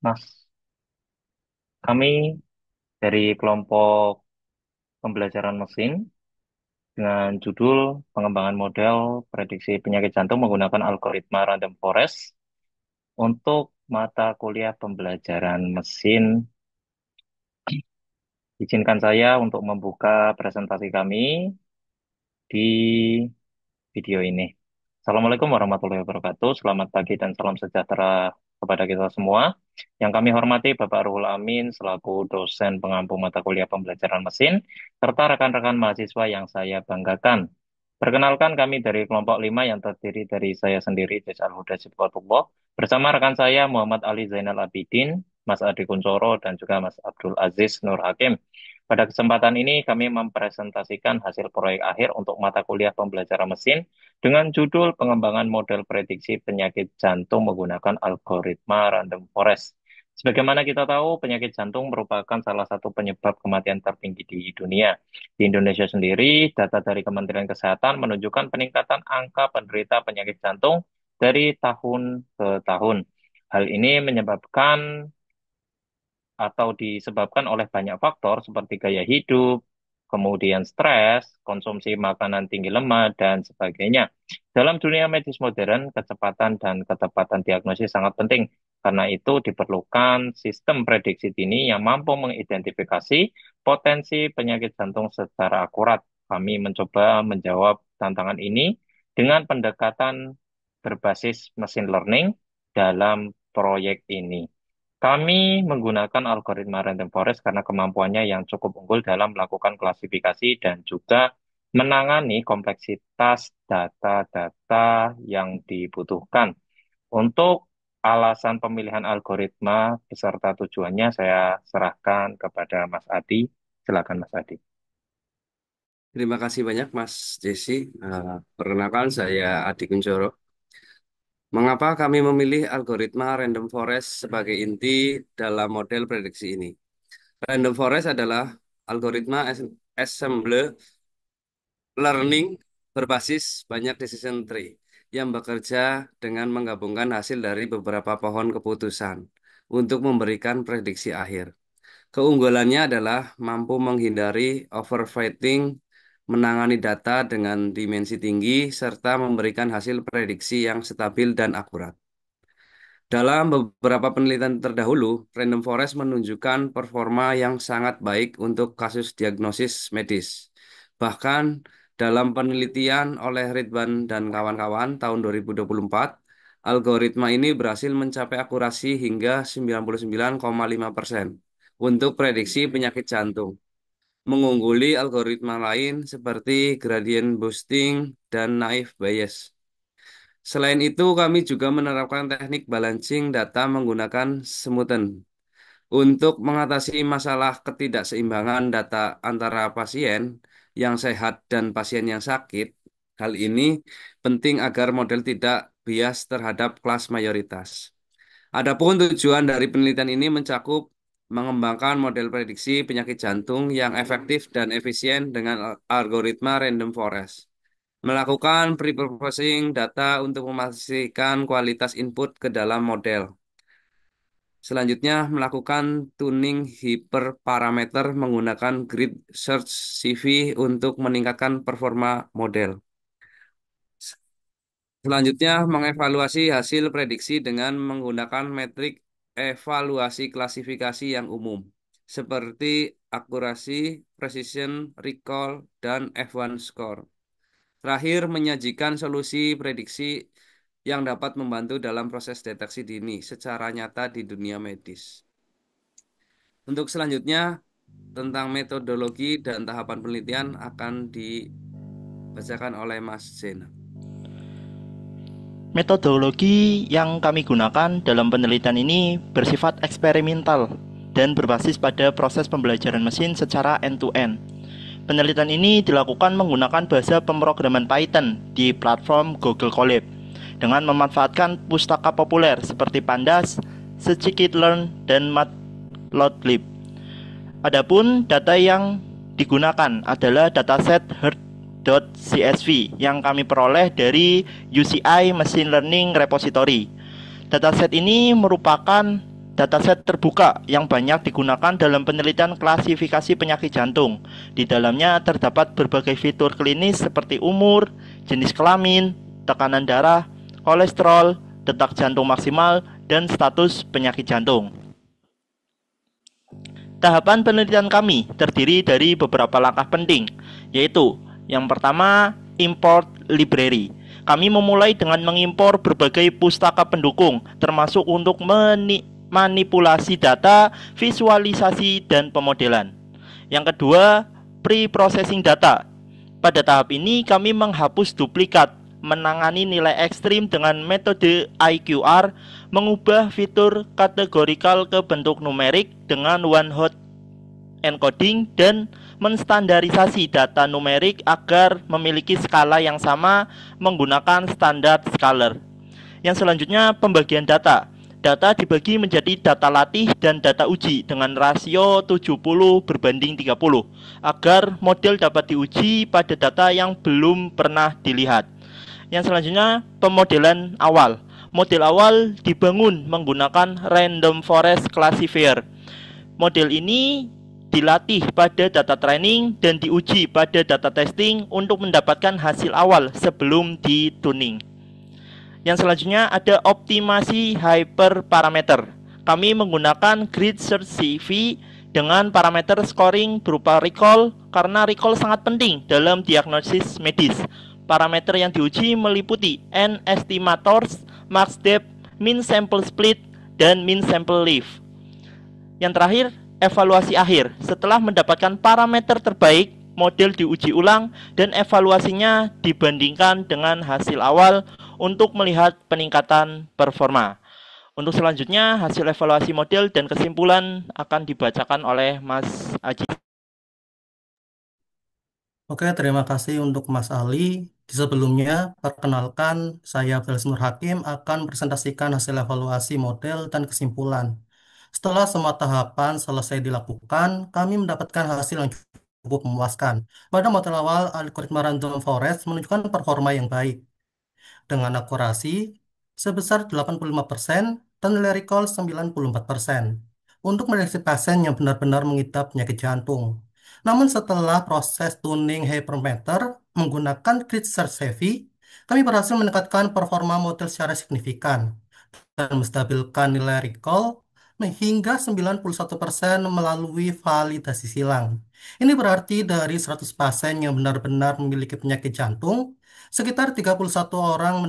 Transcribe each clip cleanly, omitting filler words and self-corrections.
Mas, kami dari kelompok pembelajaran mesin dengan judul pengembangan model prediksi penyakit jantung menggunakan algoritma random forest untuk mata kuliah pembelajaran mesin. Izinkan saya untuk membuka presentasi kami di video ini. Assalamualaikum warahmatullahi wabarakatuh. Selamat pagi dan salam sejahtera kepada kita semua. Yang kami hormati Bapak Ruhul Amin selaku dosen pengampu mata kuliah pembelajaran mesin, serta rekan-rekan mahasiswa yang saya banggakan. Perkenalkan kami dari kelompok 5 yang terdiri dari saya sendiri, Desa Al-Huda Sibqatullah, bersama rekan saya Muhammad Ali Zainal Abidin, Mas Adi Kuncoro, dan juga Mas Abdul Aziz Nur Hakim. Pada kesempatan ini kami mempresentasikan hasil proyek akhir untuk mata kuliah pembelajaran mesin dengan judul pengembangan model prediksi penyakit jantung menggunakan algoritma random forest. Sebagaimana kita tahu, penyakit jantung merupakan salah satu penyebab kematian tertinggi di dunia. Di Indonesia sendiri, data dari Kementerian Kesehatan menunjukkan peningkatan angka penderita penyakit jantung dari tahun ke tahun. Hal ini menyebabkan atau disebabkan oleh banyak faktor seperti gaya hidup, kemudian stres, konsumsi makanan tinggi lemak, dan sebagainya. Dalam dunia medis modern, kecepatan dan ketepatan diagnosis sangat penting. Karena itu diperlukan sistem prediksi dini yang mampu mengidentifikasi potensi penyakit jantung secara akurat. Kami mencoba menjawab tantangan ini dengan pendekatan berbasis machine learning dalam proyek ini. Kami menggunakan algoritma random forest karena kemampuannya yang cukup unggul dalam melakukan klasifikasi dan juga menangani kompleksitas data-data yang dibutuhkan. Untuk alasan pemilihan algoritma beserta tujuannya saya serahkan kepada Mas Adi. Silakan Mas Adi. Terima kasih banyak Mas Jesse. Perkenalkan saya Adi Kuncoro. Mengapa kami memilih algoritma random forest sebagai inti dalam model prediksi ini? Random forest adalah algoritma ensemble learning berbasis banyak decision tree yang bekerja dengan menggabungkan hasil dari beberapa pohon keputusan untuk memberikan prediksi akhir. Keunggulannya adalah mampu menghindari overfitting, menangani data dengan dimensi tinggi, serta memberikan hasil prediksi yang stabil dan akurat. Dalam beberapa penelitian terdahulu, Random Forest menunjukkan performa yang sangat baik untuk kasus diagnosis medis. Bahkan dalam penelitian oleh Ridwan dan kawan-kawan tahun 2024, algoritma ini berhasil mencapai akurasi hingga 99,5% untuk prediksi penyakit jantung, mengungguli algoritma lain seperti gradient boosting dan naive Bayes. Selain itu, kami juga menerapkan teknik balancing data menggunakan Smoothen untuk mengatasi masalah ketidakseimbangan data antara pasien yang sehat dan pasien yang sakit. Hal ini penting agar model tidak bias terhadap kelas mayoritas. Adapun tujuan dari penelitian ini mencakup mengembangkan model prediksi penyakit jantung yang efektif dan efisien dengan algoritma random forest. Melakukan pre-processing data untuk memastikan kualitas input ke dalam model. Selanjutnya, melakukan tuning hiperparameter menggunakan grid search CV untuk meningkatkan performa model. Selanjutnya, mengevaluasi hasil prediksi dengan menggunakan metrik evaluasi klasifikasi yang umum, seperti akurasi, precision, recall, dan F1 score. Terakhir, menyajikan solusi prediksi yang dapat membantu dalam proses deteksi dini secara nyata di dunia medis. Untuk selanjutnya, tentang metodologi dan tahapan penelitian akan dibacakan oleh Mas Zain. Metodologi yang kami gunakan dalam penelitian ini bersifat eksperimental dan berbasis pada proses pembelajaran mesin secara end-to-end. Penelitian ini dilakukan menggunakan bahasa pemrograman Python di platform Google Colab dengan memanfaatkan pustaka populer seperti Pandas, Scikit-learn, dan Matplotlib. Adapun data yang digunakan adalah dataset herd.csv yang kami peroleh dari UCI Machine Learning Repository. Dataset ini merupakan dataset terbuka yang banyak digunakan dalam penelitian klasifikasi penyakit jantung. Di dalamnya terdapat berbagai fitur klinis seperti umur, jenis kelamin, tekanan darah, kolesterol, detak jantung maksimal, dan status penyakit jantung. Tahapan penelitian kami terdiri dari beberapa langkah penting, yaitu yang pertama, import library. Kami memulai dengan mengimpor berbagai pustaka pendukung, termasuk untuk manipulasi data, visualisasi, dan pemodelan. Yang kedua, pre-processing data. Pada tahap ini kami menghapus duplikat, menangani nilai ekstrim dengan metode IQR, mengubah fitur kategorikal ke bentuk numerik dengan one hot encoding, dan menstandarisasi data numerik agar memiliki skala yang sama menggunakan standar scalar. Yang selanjutnya, pembagian data. Data dibagi menjadi data latih dan data uji dengan rasio 70:30 agar model dapat diuji pada data yang belum pernah dilihat. Yang selanjutnya, pemodelan awal. Model awal dibangun menggunakan Random Forest Classifier. Model ini dilatih pada data training dan diuji pada data testing untuk mendapatkan hasil awal sebelum dituning. Yang selanjutnya ada optimasi hyperparameter. Kami menggunakan Grid Search CV dengan parameter scoring berupa recall karena recall sangat penting dalam diagnosis medis. Parameter yang diuji meliputi N estimators, max depth, mean sample split, dan mean sample leaf. Yang terakhir, evaluasi akhir. Setelah mendapatkan parameter terbaik, model diuji ulang dan evaluasinya dibandingkan dengan hasil awal untuk melihat peningkatan performa. Untuk selanjutnya, hasil evaluasi model dan kesimpulan akan dibacakan oleh Mas Aji. Oke, terima kasih untuk Mas Ali. Di sebelumnya, perkenalkan, saya Felis Nur Hakim akan presentasikan hasil evaluasi model dan kesimpulan. Setelah semua tahapan selesai dilakukan, kami mendapatkan hasil yang cukup memuaskan. Pada model awal, algoritma random forest menunjukkan performa yang baik dengan akurasi sebesar 85% dan nilai recall 94% untuk memprediksi pasien yang benar-benar mengidap penyakit jantung. Namun setelah proses tuning hyperparameter menggunakan grid search heavy, kami berhasil meningkatkan performa model secara signifikan dan menstabilkan nilai recall hingga 91% melalui validasi silang. Ini berarti dari 100 pasien yang benar-benar memiliki penyakit jantung, sekitar 31 orang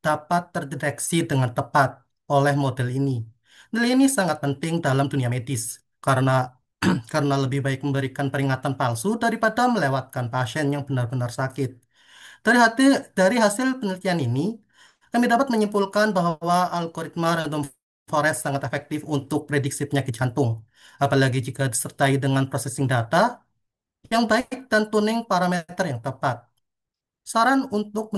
dapat terdeteksi dengan tepat oleh model ini. Nilai ini sangat penting dalam dunia medis karena karena lebih baik memberikan peringatan palsu daripada melewatkan pasien yang benar-benar sakit. Dari hasil penelitian ini, kami dapat menyimpulkan bahwa algoritma random forest sangat efektif untuk prediksi penyakit jantung, apalagi jika disertai dengan processing data yang baik dan tuning parameter yang tepat. Saran untuk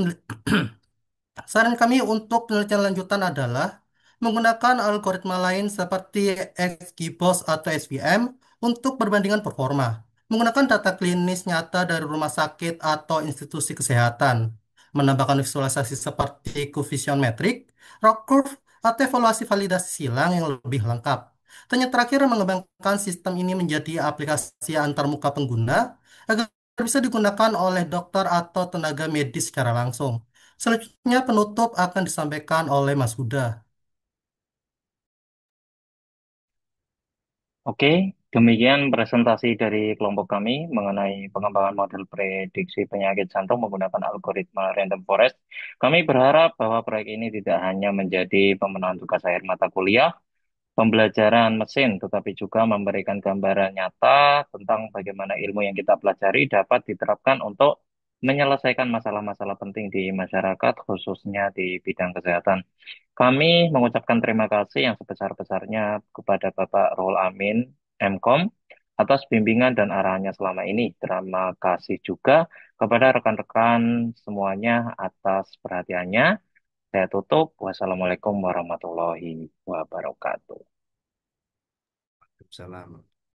Saran kami untuk penelitian lanjutan adalah menggunakan algoritma lain seperti XGBoost atau SVM untuk perbandingan performa, menggunakan data klinis nyata dari rumah sakit atau institusi kesehatan, menambahkan visualisasi seperti Coefficient Metric, ROC Curve, atau evaluasi validasi silang yang lebih lengkap. Dan yang terakhir, mengembangkan sistem ini menjadi aplikasi antarmuka pengguna agar bisa digunakan oleh dokter atau tenaga medis secara langsung. Selanjutnya penutup akan disampaikan oleh Mas Huda. Oke, demikian presentasi dari kelompok kami mengenai pengembangan model prediksi penyakit jantung menggunakan algoritma random forest. Kami berharap bahwa proyek ini tidak hanya menjadi pemenuhan tugas akhir mata kuliah, pembelajaran mesin, tetapi juga memberikan gambaran nyata tentang bagaimana ilmu yang kita pelajari dapat diterapkan untuk menyelesaikan masalah-masalah penting di masyarakat, khususnya di bidang kesehatan. Kami mengucapkan terima kasih yang sebesar-besarnya kepada Bapak Ruhul Amin, Mkom, atas bimbingan dan arahannya selama ini. Terima kasih juga kepada rekan-rekan semuanya atas perhatiannya. Saya tutup. Wassalamualaikum warahmatullahi wabarakatuh. Salam.